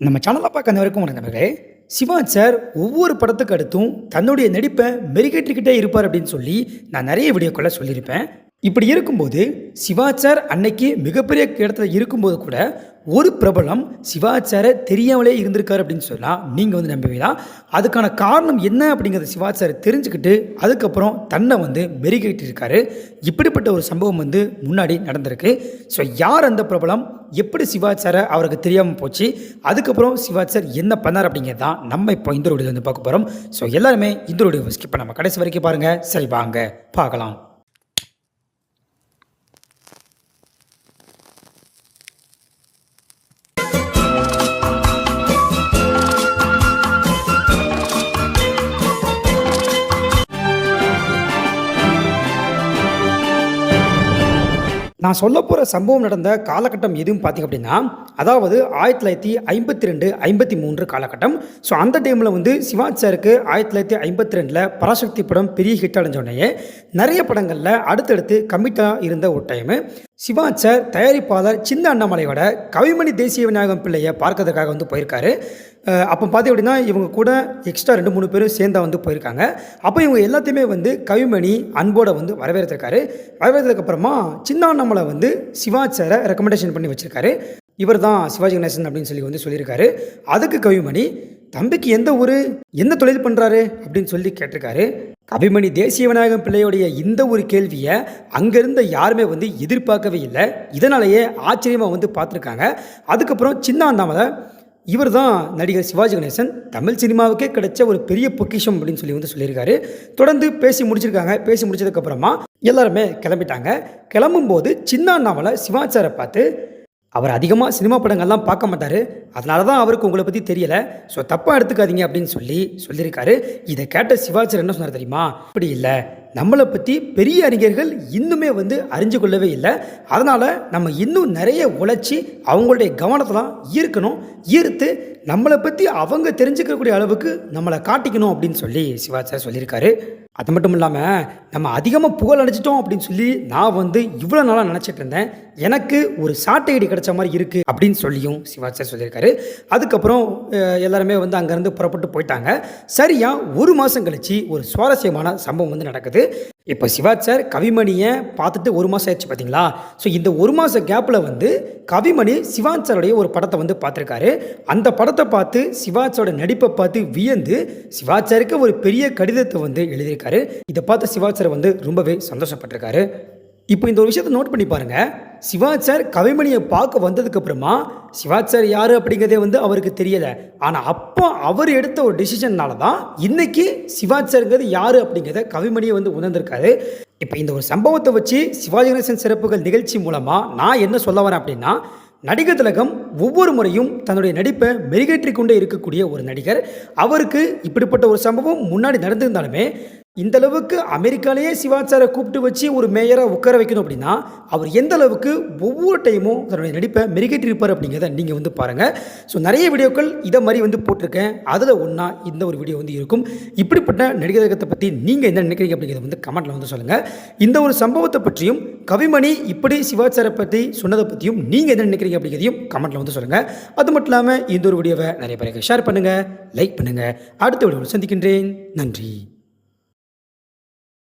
நம்ம சேனலை பார்க்க அனைவருக்கும் நண்பர்களே, சிவா சார் ஒவ்வொரு படத்துக்கு அடுத்தும் தன்னுடைய நடிப்பை மெருகேற்றிக்கிட்டே இருப்பார் அப்படின்னு சொல்லி நான் நிறைய வீடியோக்களை சொல்லியிருப்பேன். இப்படி இருக்கும்போது சிவா சார் அன்னைக்கு மிகப்பெரிய இடத்துல இருக்கும்போது கூட ஒரு பிரபலம் சிவா சாரை தெரியாமலே இருந்திருக்காரு அப்படின்னு சொன்னால் நீங்கள் நம்புவீங்களா? அதுக்கான காரணம் என்ன அப்படிங்கிறத சிவா சார் தெரிஞ்சுக்கிட்டு அதுக்கப்புறம் தன்னை மெருகேற்றிருக்காரு. இப்படிப்பட்ட ஒரு சம்பவம் முன்னாடி நடந்திருக்கு. ஸோ யார் அந்த பிரபலம், எப்படி சிவா சாரை அவருக்கு தெரியாமல் போச்சு, அதுக்கப்புறம் சிவா சார் என்ன பண்ணார் அப்படிங்கிறது தான் நம்ம இப்போ இந்த வீடியோவில் பார்க்க போகிறோம். ஸோ எல்லாருமே இந்த வீடியோ ஸ்கிப் பண்ணாமல் கடைசி வரைக்கும் பாருங்கள். சரி வாங்க பார்க்கலாம். நான் சொல்ல போகிற சம்பவம் நடந்த காலகட்டம் எதுவும் பார்த்திங்க அப்படின்னா, அதாவது 1952, 53 காலகட்டம். ஸோ அந்த டைமில் சிவா சாருக்கு 1952 பராசக்தி படம் பெரிய ஹிட் அடைஞ்சோடனே நிறைய படங்களில் அடுத்தடுத்து கமிட்டாக இருந்த ஒரு டைமு. சிவா சார் தயாரிப்பாளர் சின்ன அண்ணாமலையோட கவிமணி தேசிய விநாயகம் பிள்ளையை பார்க்கறதுக்காக போயிருக்காரு. அப்போ பார்த்திங்க அப்படின்னா இவங்க கூட எக்ஸ்ட்ரா 2-3 பேரும் சேர்ந்தா போயிருக்காங்க. அப்போ இவங்க எல்லாத்தையுமே கவிமணி அன்போட வரவேற்றிருக்காரு. வரவேற்றதுக்கப்புறமா சின்ன அண்ணாமலை சிவா சாரை ரெக்கமெண்டேஷன் பண்ணி வச்சுருக்காரு. இவர் தான் சிவாஜி கணேசன் அப்படின்னு சொல்லியிருக்காரு. அதுக்கு கவிமணி தம்பிக்கு எந்த ஊர், என்ன தொழில் பண்ணுறாரு அப்படின்னு சொல்லி கேட்டிருக்காரு. கவிமணி தேசிய விநாயகம் பிள்ளையோடைய இந்த ஒரு கேள்வியை அங்கேருந்த யாருமே எதிர்பார்க்கவே இல்லை. இதனாலேயே ஆச்சரியமாக பார்த்துருக்காங்க. அதுக்கப்புறம் சின்ன அண்ணாமலை இவர் தான் நடிகர் சிவாஜி கணேசன், தமிழ் சினிமாவுக்கே கிடைச்ச ஒரு பெரிய பொக்கிஷம் அப்படின்னு சொல்லியிருக்காரு. தொடர்ந்து பேசி முடிச்சிருக்காங்க. பேசி முடிச்சதுக்கப்புறமா எல்லாருமே கிளம்பிட்டாங்க. கிளம்பும்போது சின்ன அண்ணாமலை சிவா சாரை பார்த்து, அவர் அதிகமாக சினிமா படங்கள்லாம் பார்க்க மாட்டார், அதனால தான் அவருக்கு உங்களை பற்றி தெரியலை, ஸோ தப்பாக எடுத்துக்காதீங்க அப்படின்னு சொல்லியிருக்காரு. இதை கேட்ட சிவா சார் என்ன சொன்னார் தெரியுமா? அப்படி இல்லை, நம்மளை பற்றி பெரிய அறிஞர்கள் இன்னுமே அறிஞ்சு கொள்ளவே இல்லை, அதனால் நம்ம இன்னும் நிறைய உழைச்சி அவங்களுடைய கவனத்தெல்லாம் ஈர்த்து நம்மளை பற்றி அவங்க தெரிஞ்சுக்கக்கூடிய அளவுக்கு நம்மளை காட்டிக்கணும் அப்படின்னு சிவா சார் சொல்லியிருக்காரு. அது மட்டும் இல்லாமல் நம்ம அதிகமாக புகழ் அடைச்சிட்டோம் அப்படின்னு சொல்லி நான் இவ்வளோ நாளாக நினச்சிட்டு இருந்தேன், எனக்கு ஒரு சாட்டை ஐடி கிடைச்ச மாதிரி இருக்குது அப்படின்னு சொல்லியும் சிவா சார் சொல்லியிருக்காரு. அதுக்கப்புறம் எல்லாருமே அங்கேருந்து புறப்பட்டு போயிட்டாங்க. சரியாக ஒரு மாதம் கழிச்சு ஒரு சுவாரஸ்யமான சம்பவம் நடக்குது. இப்போ சிவா சார் கவிமணியை பார்த்துட்டு ஒரு மாதம் ஆயிடுச்சு பார்த்தீங்களா? ஸோ இந்த ஒரு மாத கேப்பில் கவிமணி சிவா சாருடைய ஒரு படத்தை பார்த்துருக்காரு. அந்த படத்தை பார்த்து சிவா சாரோட நடிப்பை பார்த்து வியந்து சிவா சாருக்கு ஒரு பெரிய கடிதத்தை எழுதியிருக்காரு. இதை பார்த்து சிவா சார் ரொம்பவே சந்தோஷப்பட்டிருக்காரு. இப்போ இந்த ஒரு விஷயத்தை நோட் பண்ணி பாருங்கள். சிவா சார் கவிமணியை பார்க்க வந்ததுக்கப்புறமா சிவா சார் யார் அப்படிங்கிறதே அவருக்கு தெரியலை. ஆனால் அப்போ அவர் எடுத்த ஒரு டிசிஷன்னால தான் இன்றைக்கி சிவா சாருங்கிறது யார் அப்படிங்கிறத கவிமணியை உணர்ந்திருக்காரு. இப்போ இந்த ஒரு சம்பவத்தை வச்சு சிவாஜி கணேசன் சிறப்புகள் நிகழ்ச்சி மூலமாக நான் என்ன சொல்ல வரேன் அப்படின்னா, நடிகர் திலகம் ஒவ்வொரு முறையும் தன்னுடைய நடிப்பை மெருகேற்றிக் கொண்டே இருக்கக்கூடிய ஒரு நடிகர். அவருக்கு இப்படிப்பட்ட ஒரு சம்பவம் முன்னாடி நடந்திருந்தாலுமே இந்த அளவுக்கு அமெரிக்காலேயே சிவா சாரை கூப்பிட்டு வச்சு ஒரு மேயராக உட்கார வைக்கணும் அப்படின்னா அவர் எந்த அளவுக்கு ஒவ்வொரு டைமும் தன்னுடைய நடிப்பை மெருகேற்றிருப்பார் அப்படிங்கிறத நீங்கள் பாருங்கள். ஸோ நிறைய வீடியோக்கள் இதை மாதிரி போட்டிருக்கேன். அதில் ஒன்றா இந்த ஒரு வீடியோ இருக்கும். இப்படிப்பட்ட நடிகர் திலகத்தை பற்றி நீங்கள் என்ன நினைக்கிறீங்க அப்படிங்கிறத கமெண்ட்டில் சொல்லுங்கள். இந்த ஒரு சம்பவத்தை பற்றியும் கவிமணி இப்படி சிவா சாரை பற்றி சொன்னதை பற்றியும் நீங்கள் என்ன நினைக்கிறீங்க அப்படிங்கிறதையும் கமெண்ட்டில் சொல்லுங்கள். அது மட்டும் இல்லாமல் இந்த ஒரு வீடியோவை நிறைய பேருக்கு ஷேர் பண்ணுங்கள், லைக் பண்ணுங்கள். அடுத்த வீடியோவில் சந்திக்கின்றேன். நன்றி.